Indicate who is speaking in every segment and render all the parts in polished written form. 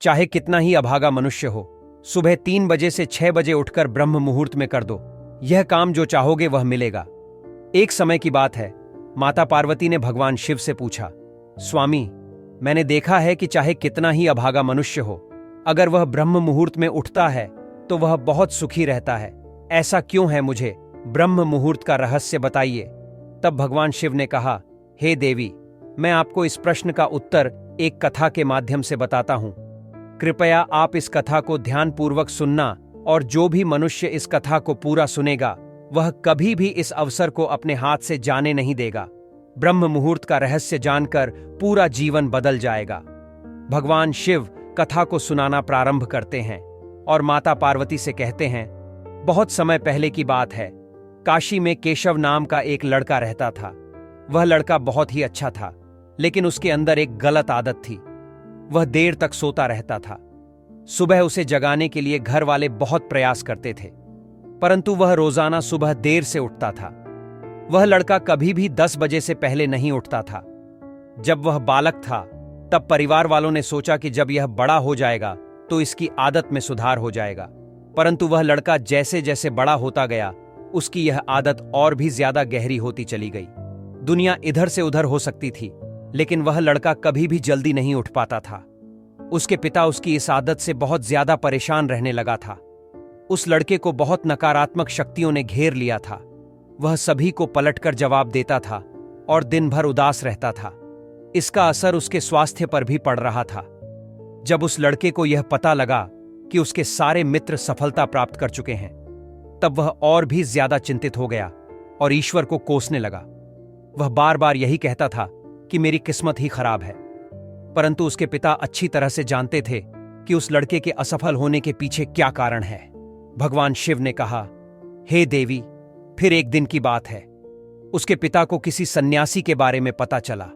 Speaker 1: चाहे कितना ही अभागा मनुष्य हो, सुबह 3 बजे से 6 बजे उठकर ब्रह्म मुहूर्त में कर दो। यह काम जो चाहोगे वह मिलेगा। एक समय की बात है, माता पार्वती ने भगवान शिव से पूछा, स्वामी, मैंने देखा है कि चाहे कितना ही अभागा मनुष्य हो, अगर वह ब्रह्म मुहूर्त में उठता है तो वह बहुत सुखी रहता है। ऐसा क्यों है, मुझे ब्रह्म मुहूर्त का रहस्य बताइए। तब भगवान शिव ने कहा, हे देवी, मैं आपको इस प्रश्न का उत्तर एक कथा के माध्यम से बताता हूं। कृपया आप इस कथा को ध्यानपूर्वक सुनना, और जो भी मनुष्य इस कथा को पूरा सुनेगा वह कभी भी इस अवसर को अपने हाथ से जाने नहीं देगा। ब्रह्म मुहूर्त का रहस्य जानकर पूरा जीवन बदल जाएगा। भगवान शिव कथा को सुनाना प्रारंभ करते हैं और माता पार्वती से कहते हैं, बहुत समय पहले की बात है, काशी में केशव नाम का एक लड़का रहता था। वह लड़का बहुत ही अच्छा था, लेकिन उसके अंदर एक गलत आदत थी। वह देर तक सोता रहता था। सुबह उसे जगाने के लिए घर वाले बहुत प्रयास करते थे, परंतु वह रोजाना सुबह देर से उठता था। वह लड़का कभी भी 10 बजे से पहले नहीं उठता था। जब वह बालक था तब परिवार वालों ने सोचा कि जब यह बड़ा हो जाएगा तो इसकी आदत में सुधार हो जाएगा, परंतु वह लड़का जैसे जैसे बड़ा होता गया उसकी यह आदत और भी ज्यादा गहरी होती चली गई। दुनिया इधर से उधर हो सकती थी, लेकिन वह लड़का कभी भी जल्दी नहीं उठ पाता था। उसके पिता उसकी इस आदत से बहुत ज्यादा परेशान रहने लगा था। उस लड़के को बहुत नकारात्मक शक्तियों ने घेर लिया था। वह सभी को पलटकर जवाब देता था और दिन भर उदास रहता था। इसका असर उसके स्वास्थ्य पर भी पड़ रहा था। जब उस लड़के को यह पता लगा कि उसके सारे मित्र सफलता प्राप्त कर चुके हैं, तब वह और भी ज्यादा चिंतित हो गया और ईश्वर को कोसने लगा। वह बार बार यही कहता था कि मेरी किस्मत ही खराब है, परंतु उसके पिता अच्छी तरह से जानते थे कि उस लड़के के असफल होने के पीछे क्या कारण है। भगवान शिव ने कहा, हे देवी, फिर एक दिन की बात है, उसके पिता को किसी सन्यासी के बारे में पता चला।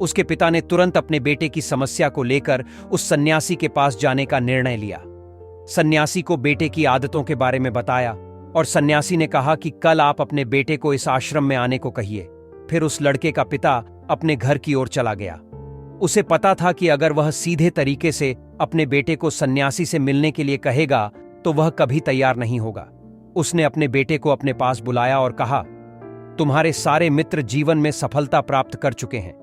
Speaker 1: उसके पिता ने तुरंत अपने बेटे की समस्या को लेकर उस सन्यासी के पास जाने का निर्णय लिया। सन्यासी को बेटे की आदतों के बारे में बताया और सन्यासी ने कहा कि कल आप अपने बेटे को इस आश्रम में आने को कहिए। फिर उस लड़के का पिता अपने घर की ओर चला गया। उसे पता था कि अगर वह सीधे तरीके से अपने बेटे को सन्यासी से मिलने के लिए कहेगा तो वह कभी तैयार नहीं होगा। उसने अपने बेटे को अपने पास बुलाया और कहा, तुम्हारे सारे मित्र जीवन में सफलता प्राप्त कर चुके हैं,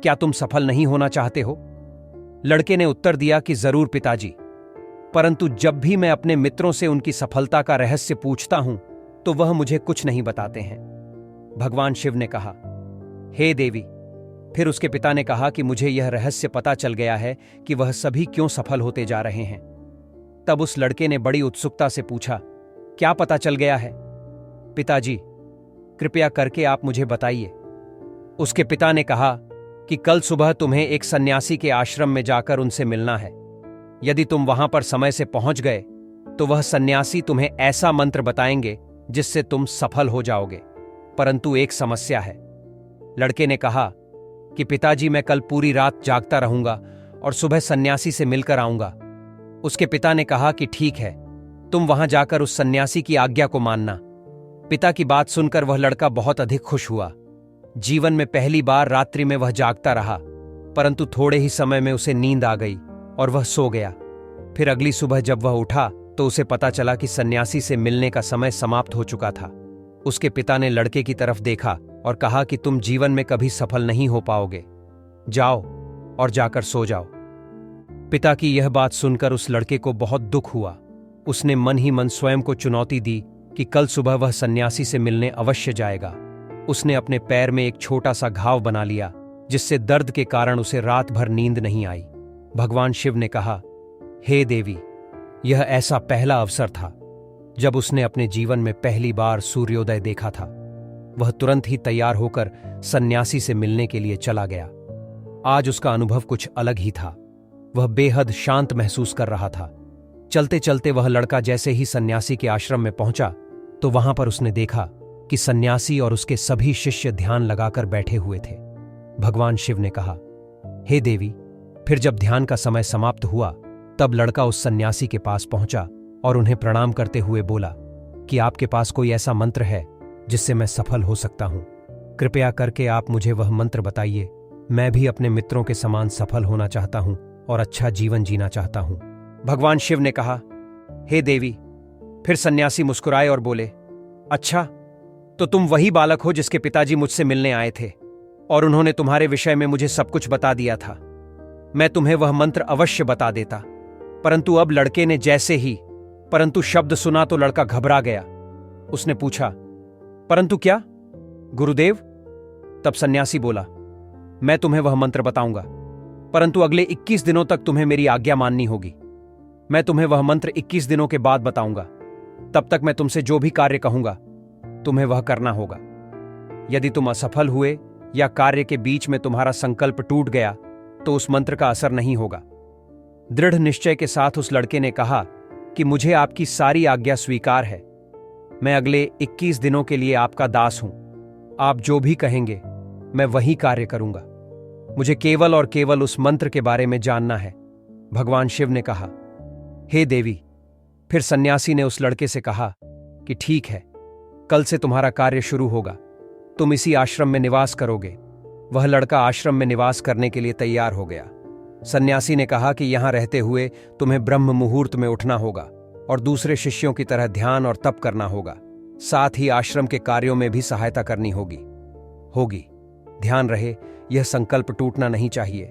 Speaker 1: क्या तुम सफल नहीं होना चाहते हो? लड़के ने उत्तर दिया कि जरूर पिताजी, परंतु जब भी मैं अपने मित्रों से उनकी सफलता का रहस्य पूछता हूं तो वह मुझे कुछ नहीं बताते हैं। भगवान शिव ने कहा, हे देवी। फिर उसके पिता ने कहा कि मुझे यह रहस्य पता चल गया है कि वह सभी क्यों सफल होते जा रहे हैं। तब उस लड़के ने बड़ी उत्सुकता से पूछा, क्या पता चल गया है? पिताजी, कृपया करके आप मुझे बताइए। उसके पिता ने कहा कि कल सुबह तुम्हें एक सन्यासी के आश्रम में जाकर उनसे मिलना है। यदि तुम वहां पर समय से पहुंच गए तो वह सन्यासी तुम्हें ऐसा मंत्र बताएंगे जिससे तुम सफल हो जाओगे, परंतु एक समस्या है। लड़के ने कहा कि पिताजी, मैं कल पूरी रात जागता रहूंगा और सुबह सन्यासी से मिलकर आऊंगा। उसके पिता ने कहा कि ठीक है, तुम वहां जाकर उस सन्यासी की आज्ञा को मानना। पिता की बात सुनकर वह लड़का बहुत अधिक खुश हुआ। जीवन में पहली बार रात्रि में वह जागता रहा, परंतु थोड़े ही समय में उसे नींद आ गई और वह सो गया। फिर अगली सुबह जब वह उठा तो उसे पता चला कि सन्यासी से मिलने का समय समाप्त हो चुका था। उसके पिता ने लड़के की तरफ देखा और कहा कि तुम जीवन में कभी सफल नहीं हो पाओगे, जाओ और जाकर सो जाओ। पिता की यह बात सुनकर उस लड़के को बहुत दुख हुआ। उसने मन ही मन स्वयं को चुनौती दी कि कल सुबह वह सन्यासी से मिलने अवश्य जाएगा। उसने अपने पैर में एक छोटा सा घाव बना लिया, जिससे दर्द के कारण उसे रात भर नींद नहीं आई। भगवान शिव ने कहा, हे देवी, यह ऐसा पहला अवसर था जब उसने अपने जीवन में पहली बार सूर्योदय देखा था। वह तुरंत ही तैयार होकर सन्यासी से मिलने के लिए चला गया। आज उसका अनुभव कुछ अलग ही था। वह बेहद शांत महसूस कर रहा था। चलते चलते वह लड़का जैसे ही सन्यासी के आश्रम में पहुंचा तो वहां पर उसने देखा कि सन्यासी और उसके सभी शिष्य ध्यान लगाकर बैठे हुए थे। भगवान शिव ने कहा, हे देवी। फिर जब ध्यान का समय समाप्त हुआ तब लड़का उस सन्यासी के पास पहुंचा और उन्हें प्रणाम करते हुए बोला कि आपके पास कोई ऐसा मंत्र है जिससे मैं सफल हो सकता हूं? कृपया करके आप मुझे वह मंत्र बताइए। मैं भी अपने मित्रों के समान सफल होना चाहता हूं और अच्छा जीवन जीना चाहता हूं। भगवान शिव ने कहा, हे देवी। फिर सन्यासी मुस्कुराए और बोले, अच्छा, तो तुम वही बालक हो जिसके पिताजी मुझसे मिलने आए थे और उन्होंने तुम्हारे विषय में मुझे सब कुछ बता दिया था। मैं तुम्हें वह मंत्र अवश्य बता देता, परंतु अब लड़के ने जैसे ही परंतु शब्द सुना तो लड़का घबरा गया। उसने पूछा, परंतु क्या गुरुदेव? तब सन्यासी बोला, मैं तुम्हें वह मंत्र बताऊंगा, परंतु अगले 21 दिनों तक तुम्हें मेरी आज्ञा माननी होगी। मैं तुम्हें वह मंत्र 21 दिनों के बाद बताऊंगा। तब तक मैं तुमसे जो भी कार्य कहूंगा तुम्हें वह करना होगा। यदि तुम असफल हुए या कार्य के बीच में तुम्हारा संकल्प टूट गया तो उस मंत्र का असर नहीं होगा। दृढ़ निश्चय के साथ उस लड़के ने कहा कि मुझे आपकी सारी आज्ञा स्वीकार है। मैं अगले 21 दिनों के लिए आपका दास हूं। आप जो भी कहेंगे मैं वही कार्य करूंगा। मुझे केवल और केवल उस मंत्र के बारे में जानना है। भगवान शिव ने कहा, हे देवी। फिर सन्यासी ने उस लड़के से कहा कि ठीक है, कल से तुम्हारा कार्य शुरू होगा। तुम इसी आश्रम में निवास करोगे। वह लड़का आश्रम में निवास करने के लिए तैयार हो गया। सन्यासी ने कहा कि यहां रहते हुए तुम्हें ब्रह्म मुहूर्त में उठना होगा और दूसरे शिष्यों की तरह ध्यान और तप करना होगा। साथ ही आश्रम के कार्यों में भी सहायता करनी होगी। ध्यान रहे, यह संकल्प टूटना नहीं चाहिए।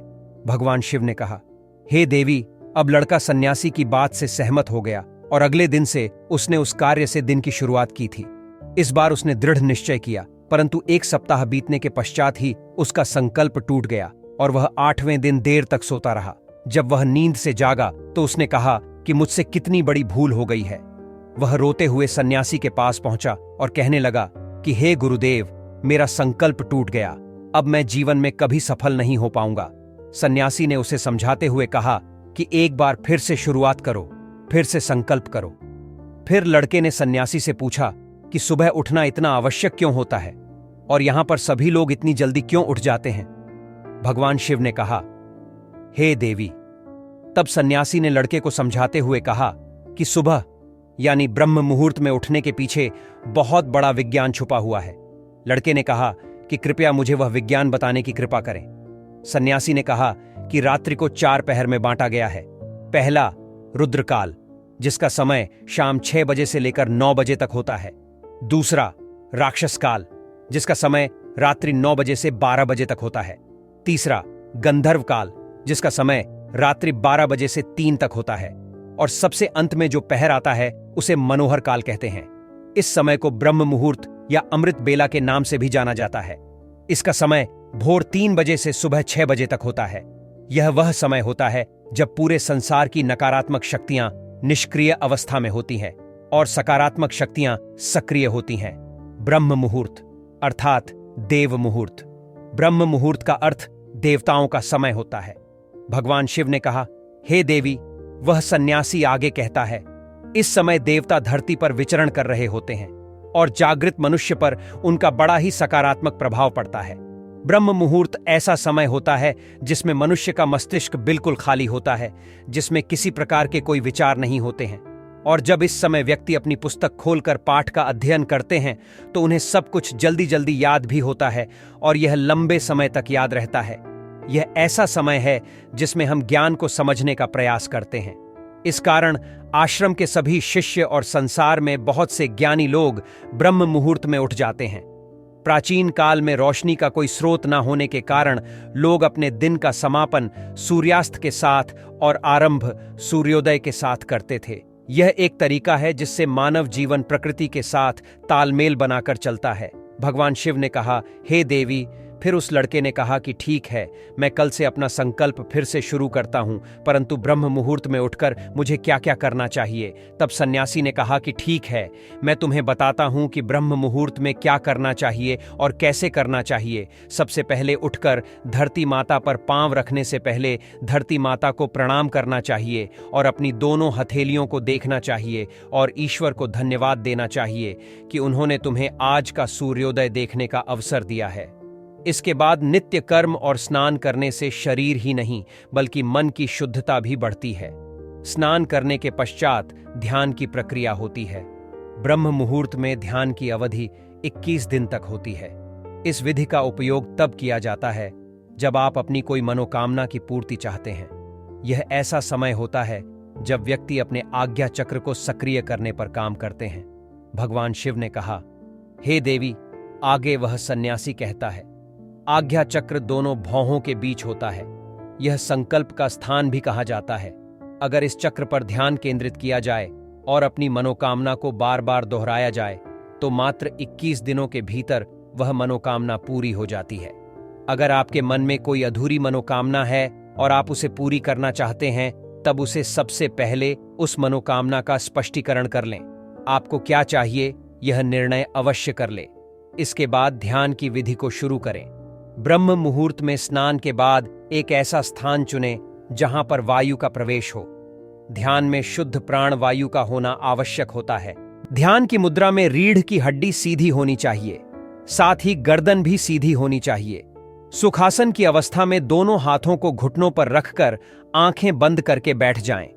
Speaker 1: भगवान शिव ने कहा, हे देवी। अब लड़का सन्यासी की बात से सहमत हो गया और अगले दिन से उसने उस कार्य से दिन की शुरुआत की थी। इस बार उसने दृढ़ निश्चय किया, परंतु 1 सप्ताह बीतने के पश्चात ही उसका संकल्प टूट गया और वह 8वें दिन देर तक सोता रहा। जब वह नींद से जागा तो उसने कहा कि मुझसे कितनी बड़ी भूल हो गई है। वह रोते हुए सन्यासी के पास पहुंचा और कहने लगा कि हे गुरुदेव, मेरा संकल्प टूट गया। अब मैं जीवन में कभी सफल नहीं हो पाऊंगा। सन्यासी ने उसे समझाते हुए कहा कि एक बार फिर से शुरुआत करो, फिर से संकल्प करो। फिर लड़के ने सन्यासी से पूछा कि सुबह उठना इतना आवश्यक क्यों होता है और यहां पर सभी लोग इतनी जल्दी क्यों उठ जाते हैं? भगवान शिव ने कहा, हे देवी। तब सन्यासी ने लड़के को समझाते हुए कहा कि सुबह यानी ब्रह्म मुहूर्त में उठने के पीछे बहुत बड़ा विज्ञान छुपा हुआ है। लड़के ने कहा कि कृपया मुझे वह विज्ञान बताने की कृपा करें। सन्यासी ने कहा कि रात्रि को 4 पहर में बांटा गया है। पहला रुद्रकाल, जिसका समय शाम 6 बजे से लेकर 9 बजे तक होता है। दूसरा राक्षस काल, जिसका समय रात्रि 9 बजे से 12 बजे तक होता है। तीसरा गंधर्व काल, जिसका समय रात्रि 12 बजे से 3 तक होता है। और सबसे अंत में जो पहर आता है उसे मनोहर काल कहते हैं। इस समय को ब्रह्म मुहूर्त या अमृत बेला के नाम से भी जाना जाता है। इसका समय भोर 3 बजे से सुबह 6 बजे तक होता है। यह वह समय होता है जब पूरे संसार की नकारात्मक शक्तियां निष्क्रिय अवस्था में होती हैं और सकारात्मक शक्तियां सक्रिय होती हैं। ब्रह्म मुहूर्त अर्थात देव मुहूर्त। ब्रह्म मुहूर्त का अर्थ देवताओं का समय होता है। भगवान शिव ने कहा, हे देवी। वह सन्यासी आगे कहता है, इस समय देवता धरती पर विचरण कर रहे होते हैं और जागृत मनुष्य पर उनका बड़ा ही सकारात्मक प्रभाव पड़ता है। ब्रह्म मुहूर्त ऐसा समय होता है जिसमें मनुष्य का मस्तिष्क बिल्कुल खाली होता है, जिसमें किसी प्रकार के कोई विचार नहीं होते हैं। और जब इस समय व्यक्ति अपनी पुस्तक खोलकर पाठ का अध्ययन करते हैं तो उन्हें सब कुछ जल्दी जल्दी याद भी होता है और यह लंबे समय तक याद रहता है। यह ऐसा समय है जिसमें हम ज्ञान को समझने का प्रयास करते हैं। इस कारण आश्रम के सभी शिष्य और संसार में बहुत से ज्ञानी लोग ब्रह्म मुहूर्त में उठ जाते हैं। प्राचीन काल में रोशनी का कोई स्रोत न होने के कारण लोग अपने दिन का समापन सूर्यास्त के साथ और आरंभ सूर्योदय के साथ करते थे। यह एक तरीका है जिससे मानव जीवन प्रकृति के साथ तालमेल बनाकर चलता है। भगवान शिव ने कहा, हे देवी। फिर उस लड़के ने कहा कि ठीक है, मैं कल से अपना संकल्प फिर से शुरू करता हूं, परंतु ब्रह्म मुहूर्त में उठकर मुझे क्या क्या करना चाहिए? तब सन्यासी ने कहा कि ठीक है, मैं तुम्हें बताता हूं कि ब्रह्म मुहूर्त में क्या करना चाहिए और कैसे करना चाहिए। सबसे पहले उठकर धरती माता पर पांव रखने से पहले धरती माता को प्रणाम करना चाहिए और अपनी दोनों हथेलियों को देखना चाहिए और ईश्वर को धन्यवाद देना चाहिए कि उन्होंने तुम्हें आज का सूर्योदय देखने का अवसर दिया है। इसके बाद नित्य कर्म और स्नान करने से शरीर ही नहीं बल्कि मन की शुद्धता भी बढ़ती है। स्नान करने के पश्चात ध्यान की प्रक्रिया होती है। ब्रह्म मुहूर्त में ध्यान की अवधि 21 दिन तक होती है। इस विधि का उपयोग तब किया जाता है जब आप अपनी कोई मनोकामना की पूर्ति चाहते हैं। यह ऐसा समय होता है जब व्यक्ति अपने आज्ञा चक्र को सक्रिय करने पर काम करते हैं। भगवान शिव ने कहा, हे देवी, आगे वह सन्यासी कहता है। आज्ञा चक्र दोनों भौहों के बीच होता है। यह संकल्प का स्थान भी कहा जाता है। अगर इस चक्र पर ध्यान केंद्रित किया जाए और अपनी मनोकामना को बार बार दोहराया जाए तो मात्र 21 दिनों के भीतर वह मनोकामना पूरी हो जाती है। अगर आपके मन में कोई अधूरी मनोकामना है और आप उसे पूरी करना चाहते हैं, तब उसे सबसे पहले उस मनोकामना का स्पष्टीकरण कर लें। आपको क्या चाहिए, यह निर्णय अवश्य कर ले। इसके बाद ध्यान की विधि को शुरू करें। ब्रह्म मुहूर्त में स्नान के बाद एक ऐसा स्थान चुनें जहां पर वायु का प्रवेश हो। ध्यान में शुद्ध प्राण वायु का होना आवश्यक होता है। ध्यान की मुद्रा में रीढ़ की हड्डी सीधी होनी चाहिए, साथ ही गर्दन भी सीधी होनी चाहिए। सुखासन की अवस्था में दोनों हाथों को घुटनों पर रखकर आंखें बंद करके बैठ जाएं।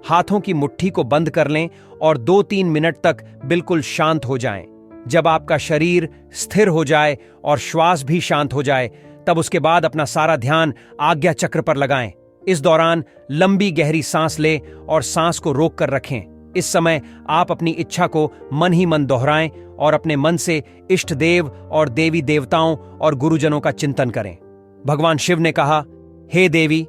Speaker 1: हाथों की मुट्ठी को बंद कर लें और 2-3 मिनट तक बिल्कुल शांत हो जाएं। जब आपका शरीर स्थिर हो जाए और श्वास भी शांत हो जाए, तब उसके बाद अपना सारा ध्यान आज्ञा चक्र पर लगाएं। इस दौरान लंबी गहरी सांस लें और सांस को रोक कर रखें। इस समय आप अपनी इच्छा को मन ही मन दोहराएं और अपने मन से इष्ट देव और देवी देवताओं और गुरुजनों का चिंतन करें। भगवान शिव ने कहा, हे देवी,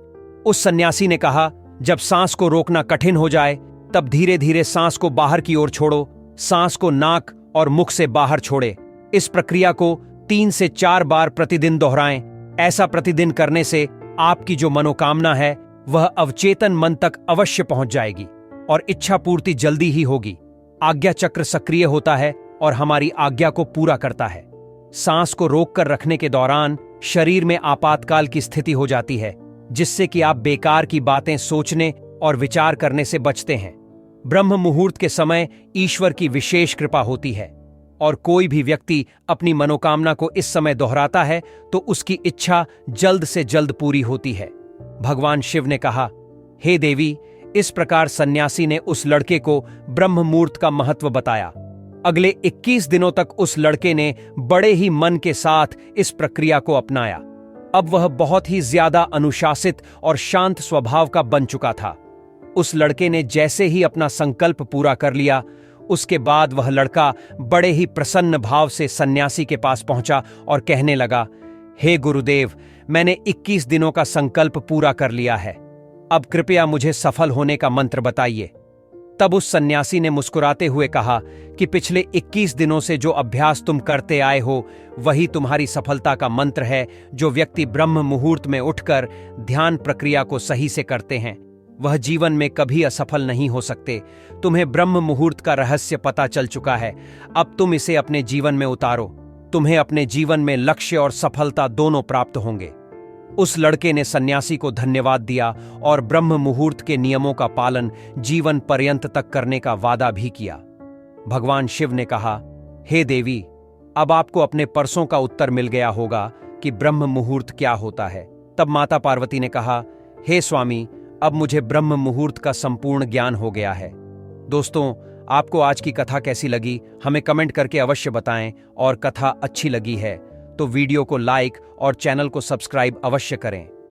Speaker 1: उस सन्यासी ने कहा, जब सांस को रोकना कठिन हो जाए तब धीरे धीरे सांस को बाहर की ओर छोड़ो। सांस को नाक और मुख से बाहर छोड़े। इस प्रक्रिया को 3 से 4 बार प्रतिदिन दोहराएं। ऐसा प्रतिदिन करने से आपकी जो मनोकामना है वह अवचेतन मन तक अवश्य पहुंच जाएगी और इच्छा पूर्ति जल्दी ही होगी। आज्ञा चक्र सक्रिय होता है और हमारी आज्ञा को पूरा करता है। सांस को रोककर रखने के दौरान शरीर में आपातकाल की स्थिति हो जाती है, जिससे कि आप बेकार की बातें सोचने और विचार करने से बचते हैं। ब्रह्म मुहूर्त के समय ईश्वर की विशेष कृपा होती है और कोई भी व्यक्ति अपनी मनोकामना को इस समय दोहराता है तो उसकी इच्छा जल्द से जल्द पूरी होती है। भगवान शिव ने कहा, हे देवी, इस प्रकार सन्यासी ने उस लड़के को ब्रह्म मुहूर्त का महत्व बताया। अगले 21 दिनों तक उस लड़के ने बड़े ही मन के साथ इस प्रक्रिया को अपनाया। अब वह बहुत ही ज्यादा अनुशासित और शांत स्वभाव का बन चुका था। उस लड़के ने जैसे ही अपना संकल्प पूरा कर लिया, उसके बाद वह लड़का बड़े ही प्रसन्न भाव से सन्यासी के पास पहुंचा और कहने लगा, हे गुरुदेव, मैंने 21 दिनों का संकल्प पूरा कर लिया है। अब कृपया मुझे सफल होने का मंत्र बताइए। तब उस सन्यासी ने मुस्कुराते हुए कहा कि पिछले 21 दिनों से जो अभ्यास तुम करते आए हो वही तुम्हारी सफलता का मंत्र है। जो व्यक्ति ब्रह्म मुहूर्त में उठकर ध्यान प्रक्रिया को सही से करते हैं वह जीवन में कभी असफल नहीं हो सकते। तुम्हें ब्रह्म मुहूर्त का रहस्य पता चल चुका है। अब तुम इसे अपने जीवन में उतारो। तुम्हें अपने जीवन में लक्ष्य और सफलता दोनों प्राप्त होंगे। उस लड़के ने सन्यासी को धन्यवाद दिया और ब्रह्म मुहूर्त के नियमों का पालन जीवन पर्यंत तक करने का वादा भी किया। भगवान शिव ने कहा, हे देवी, अब आपको अपने प्रश्नों का उत्तर मिल गया होगा कि ब्रह्म मुहूर्त क्या होता है। तब माता पार्वती ने कहा, हे स्वामी, अब मुझे ब्रह्म मुहूर्त का संपूर्ण ज्ञान हो गया है। दोस्तों, आपको आज की कथा कैसी लगी हमें कमेंट करके अवश्य बताएं और कथा अच्छी लगी है तो वीडियो को लाइक और चैनल को सब्सक्राइब अवश्य करें।